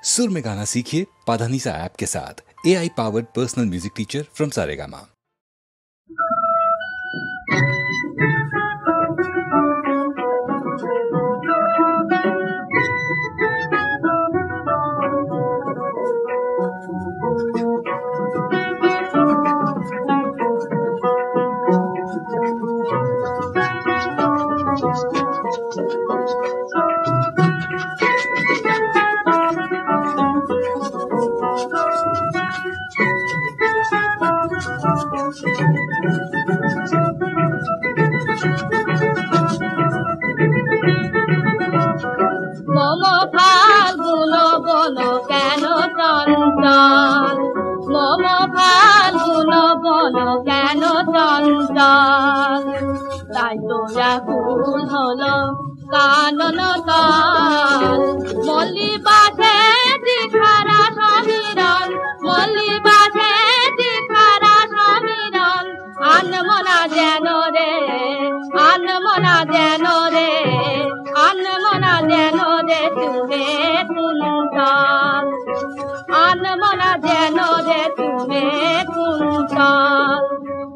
सुर में गाना सीखिए पाधानीसा ऐप के साथ। AI powered personal music teacher from Saregama. তাই তোরা ফুল হলো কানন তাল মল্লি বাসে দিখারা সমীরণ মল্লি বাসে দিখারা সমীরণ আনমনা যেন রে আনমনা যেন রে আনমনা যেন রে তুমি কুন্তল আনমনা যেন রে তুমি কুন্তল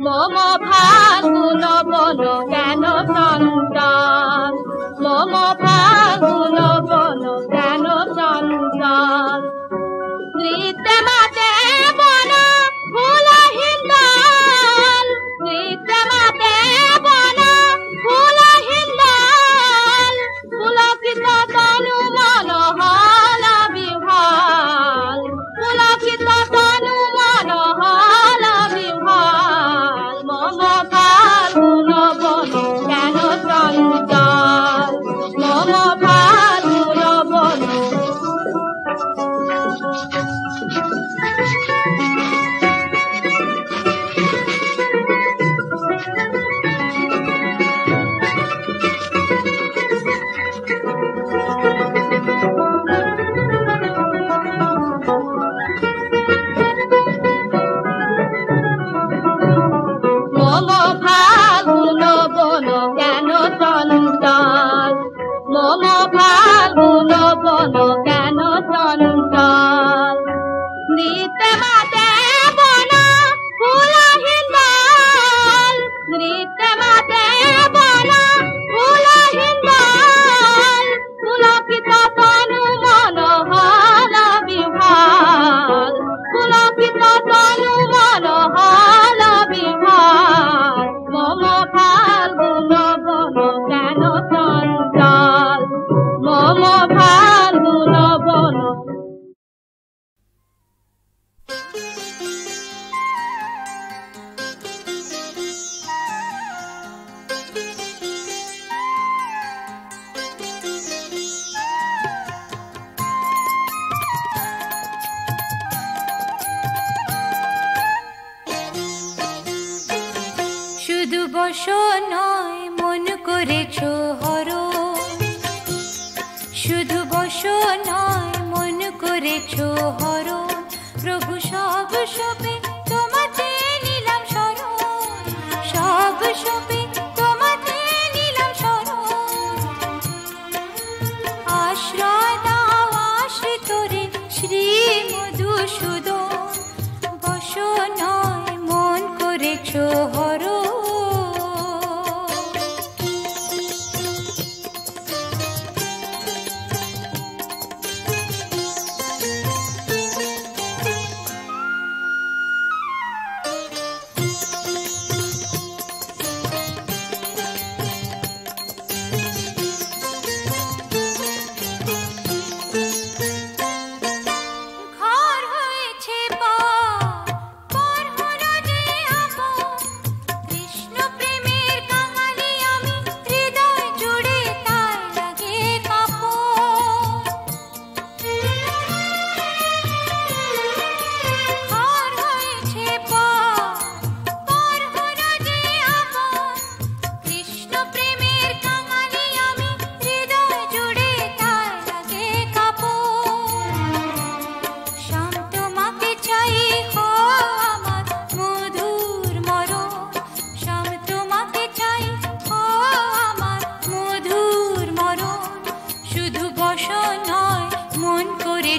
মম ফাল্গুন বন কেন চঞ্চল মম ফাল্গুন বন কেন চঞ্চল নৃত্যে মাতে বন ফুল হিন্দল নৃত্যে মাতে বন ফুল হিন্দল পুলকিত তনু মন হল বিহ্বল পুলকিত তনু মন হল বিহ্বল মম ফাল্গুন বন কেন চঞ্চল মম ফাল্গুন বন মম ফাল্গুন বন কেন চঞ্চল নৃত্যে মাতে বন ফুল হিন্দল নৃত্যে মাতে বন ফুল হিন্দল পুলকিত তনু মন হল বিহ্বল পুলকিত তনু মন হল বিহ্বল মম ফাল্গুন বন কেন চঞ্চল মম ফাল্গুন বন শুধু বসো নয় মন করেছো হরণ শুধু বসো নয় মন করেছো হরণ প্রভু সব সবে তোমাতে নিলাম শরণ সব সবে তোমাতে নিলাম শরণ আশ্রয় দাও আশ্রিতরে শ্রী মধুসূদন বসো নয় মন করেছো হরণ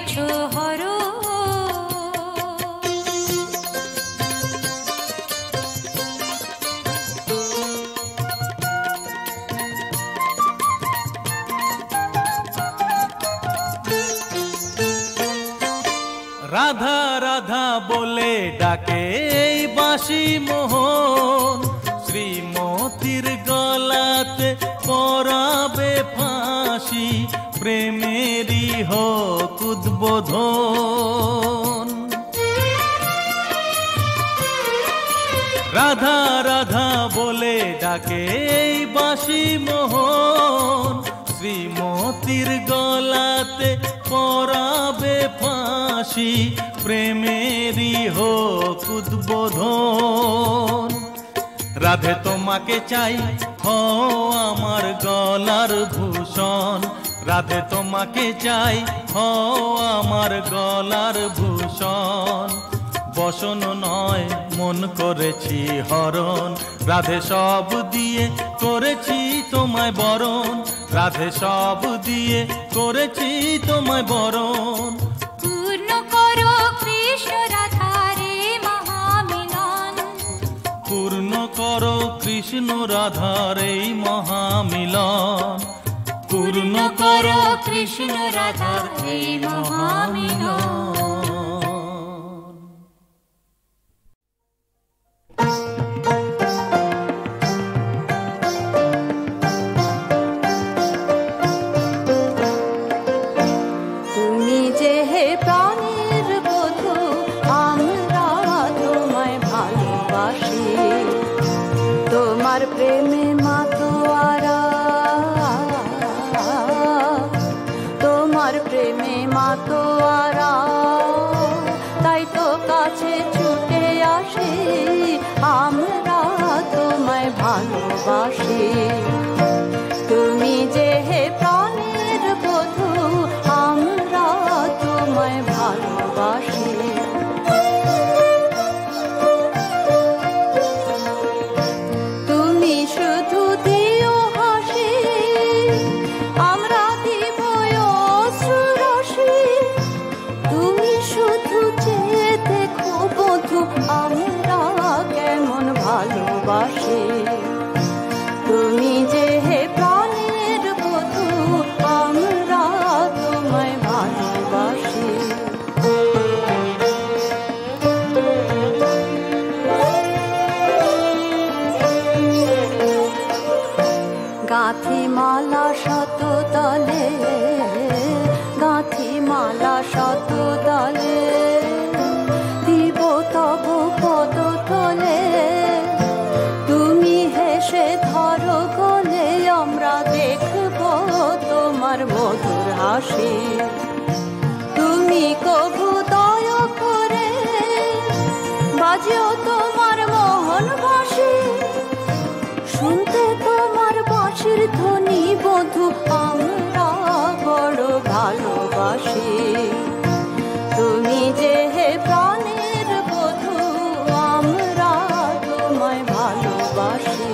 করেছো হরণ। রাধা রাধা বলে ডাকে এই বাঁশি মোহন, শ্রীমতীর গলাতে পরাবে ফাঁসি, প্রেমেরই হোক উদ্বোধন। রাধা রাধা বলে ডাকে এই বাঁশি মোহন, শ্রীমতীর গলাতে পরাবে ফাঁসি, প্রেমেরই হোক উদ্বোধন। রাধে তোমাকে চাই হও আমার গলার ভূষণ, রাধে তোমাকে চাই হও আমার গলার ভূষণ। বসন নয় মন করেছি হরণ, রাধে সব দিয়ে করেছি তোমায় বরণ, রাধে সব দিয়ে করেছি তোমায় বরণ। পূর্ণ করো কৃষ্ণ রাধারে মহামিলন, পূর্ণ করো কৃষ্ণ রাধার এই মহামিলন, পূর্ণ করো কৃষ্ণ রাধার এই মহামিলন। প্রেমে মাতোয়ারা, তোমার প্রেমে মাতোয়ারা, তাই তো কাছে ছুটে আসি, আমরা তোমায় ভালোবাসি। তুমি যে হে প্রাণের বধূ, আমরা তোমায় ভালোবাসি। তুমি যে হে প্রাণের বধূ, আমরা তোমায় ভালোবাসি। গাঁথি মালা শত তলে, গাঁথি মালা শত তলে, দিব তব পদ তলে, তুমি হেসে ধরো গলে, আমরা দেখব তোমার মধুর হাসি। তুমি কবু দয়া করে বাজিও তোমার মোহন বাঁশি, শুনতে তোমার বাঁশির ধ্বনি বধূ, আমরা বড় ভালোবাসি। তুমি যে হে প্রাণের বধূ, আমরা তোমায় ভালোবাসি।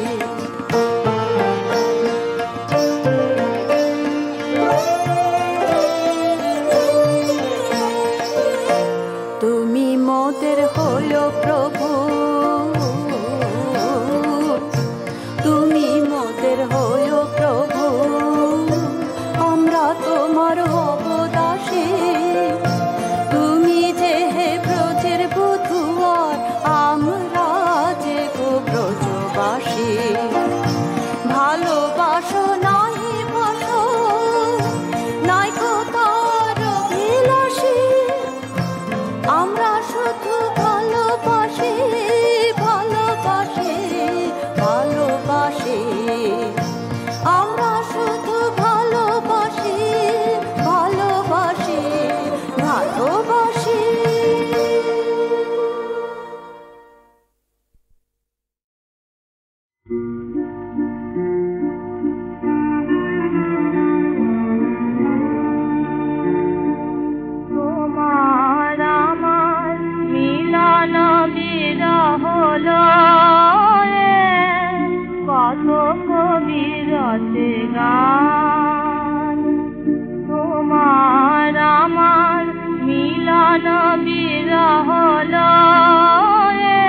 বিরহ লয়ে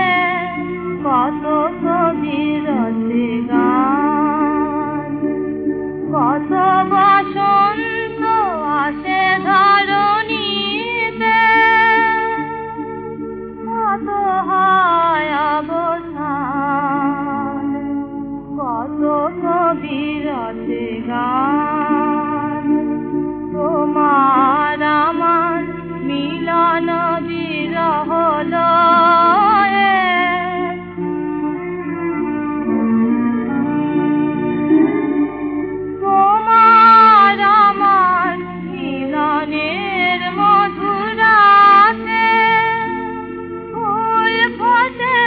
কত কবির গান, কত বসন্ত আসে ধরণীতে, কত হয় অবসান, কত কবির গান। তোমার আমার মিলন বিরহ লয়ে তোমার আমার মিলনের মধুরাতে ফুল ফোটে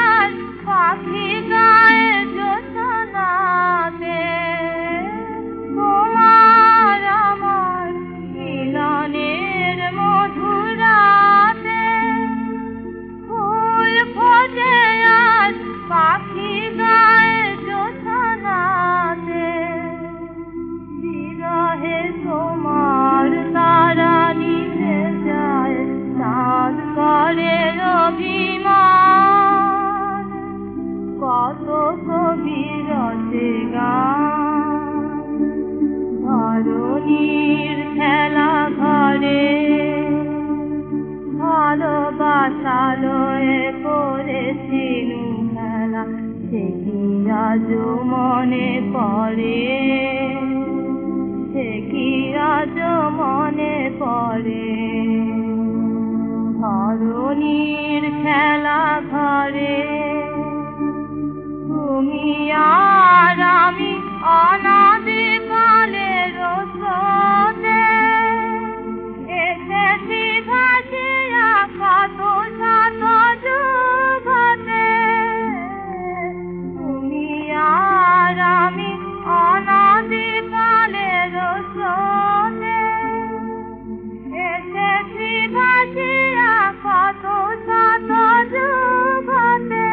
আর পাখি গায়ে জ্যোৎস্নাতে, তোমার আমার মিলনের মধুরাতে ফুল ফোটে আর পাখি গায়ে জ্যোৎস্নাতে, বিরহে তোমার তারা নিভে যায়, চাঁদ করে অভিমান, কত কবির গান। ধরণীর খেলা ঘরে ভালোবাসা লয়ে করেছিলু খেলা, সে কি আজ মনে পড়ে, সে কি আজ মনে পড়ে। ধরণীর খেলা ঘরে তুমি আর আমি অনাদিকালের স্রোতে এসেছি ভাসিয়া কত শত যুগতে, তুমি আর আমি অনাদিকালের স্রোতে এসেছি ভাসিয়া কত শত যুগতে,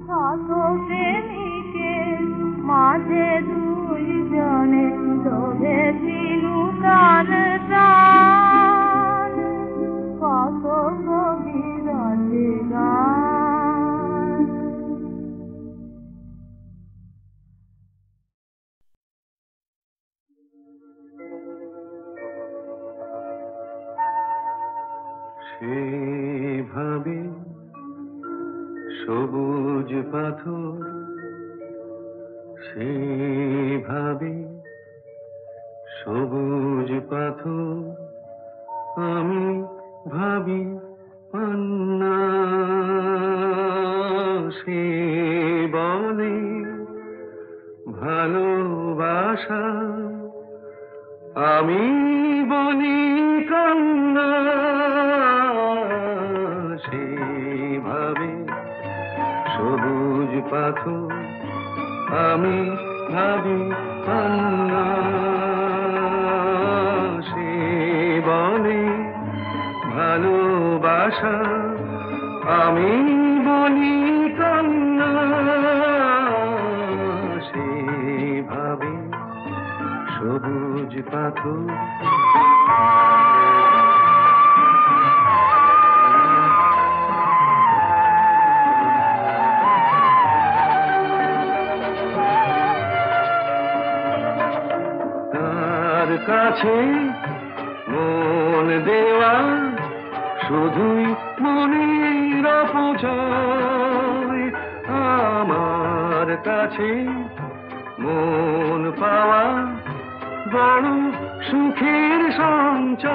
কত প্রেমিকের মাঝে দুইজনে শোভেছিলু প্রাণ প্রাণ, কত কবির গান। সেভাবে সবুজ পাথর, সেভাবে সবুজ পাথর আমি ভাবি পান্না, সে বলে ভালোবাসা, আমি বলি কান্না, সেভাবে সবুজ পাথর আমি ভাবি পান্না, সে বলে ভালোবাসা, আমি বলি কান্না, সেভাবে সবুজ পাথর। তার কাছে মন দেওয়া শুধুই মনের অপচয়, আমার কাছে মন পাওয়া বড় সুখের সঞ্চয়।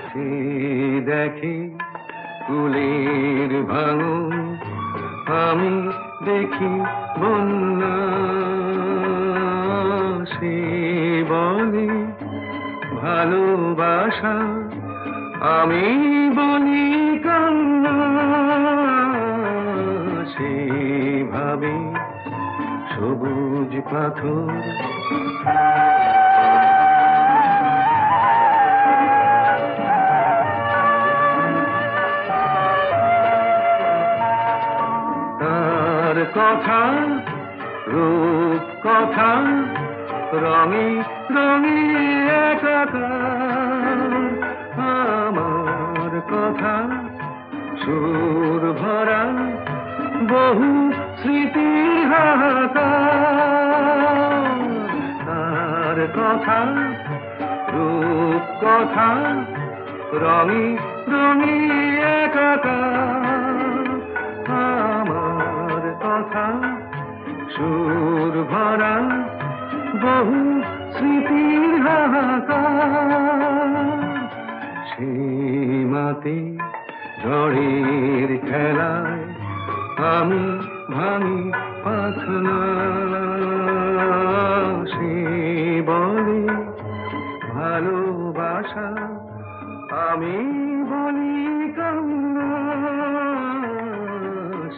সে দেখে কুলের ভাঙন, আমি দেখি বন্যা, সে বলে ভালোবাসা, আমি বলি কান্না, সেভাবে সবুজ পাথর। তার কথা রূপ কথা রঙে রঙে একাকার, সুর ভরা বহু স্মৃতির হাহাকার, তার কথা রূপ কথা রঙি রঙি একাকার, আমার কথা সুর ভরা বহু স্মৃতির হাহাকার, সীমাতে ঝড়ের খেলায় আমি ভাঙি পাখনা, সে বলে ভালোবাসা, আমি বলি কান্না,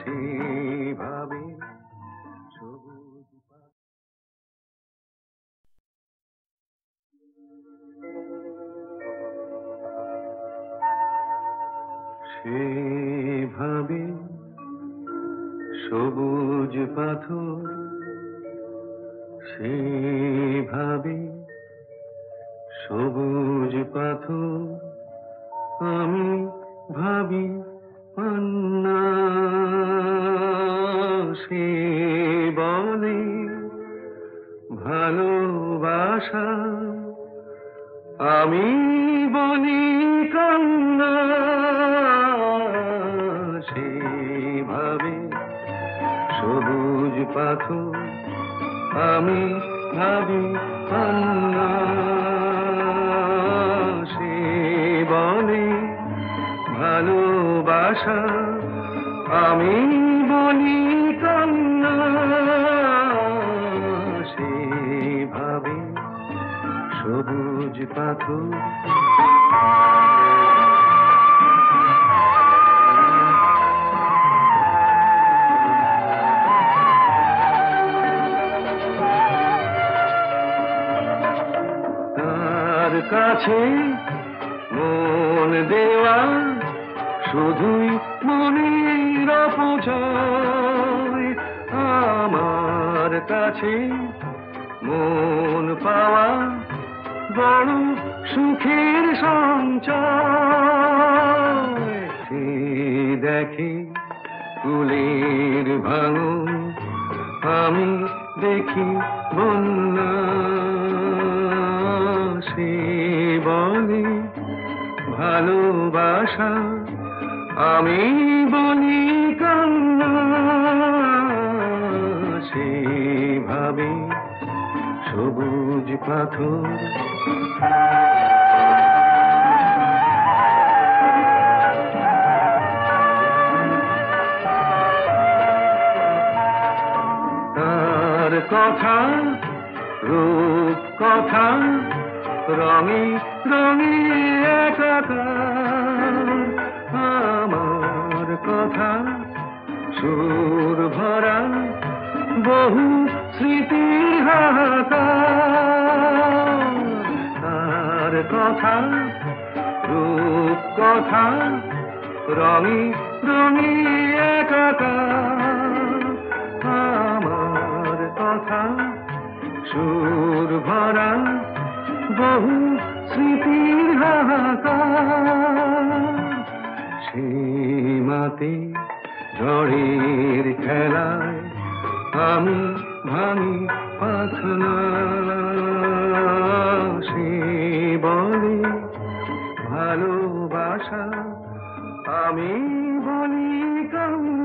সেভাবে সবুজ সেভাবে সবুজ পাথর, সেভাবে সবুজ পাথর আমি ভাবি পান্না, সে বলে ভালোবাসা, আমি বলি কান্না, সেভাবে সবুজ পাথর আমি ভাবি পান্না, সে বলে ভালোবাসা, আমি বলি কান্না, সেভাবে সবুজ পাথর। তার কাছে মন দেওয়া শুধুই মনের অপচয়, আমার কাছে মন পাওয়া বড় সুখের সঞ্চয়, সে দেখে কুলের ভাঙন, আমি দেখি বন্যা, সে বলে ভালোবাসা, আমি বলি কান্না, সেভাবে সবুজ পাথর। তার কথা রূপ কথা রঙে রঙে একাকার, আমার কথা সুর ভরা বহু স্মৃতির হাহাকার, তার কথা রূপ কথা রঙে রঙে একাকার, আমার কথা সুর ভরা বহু স্মৃতির হাহাকার, সীমাতে ঝড়ের খেলায় আমি ভাঙি পাখনা, সে বলে ভালোবাসা, আমি বলি কান্না।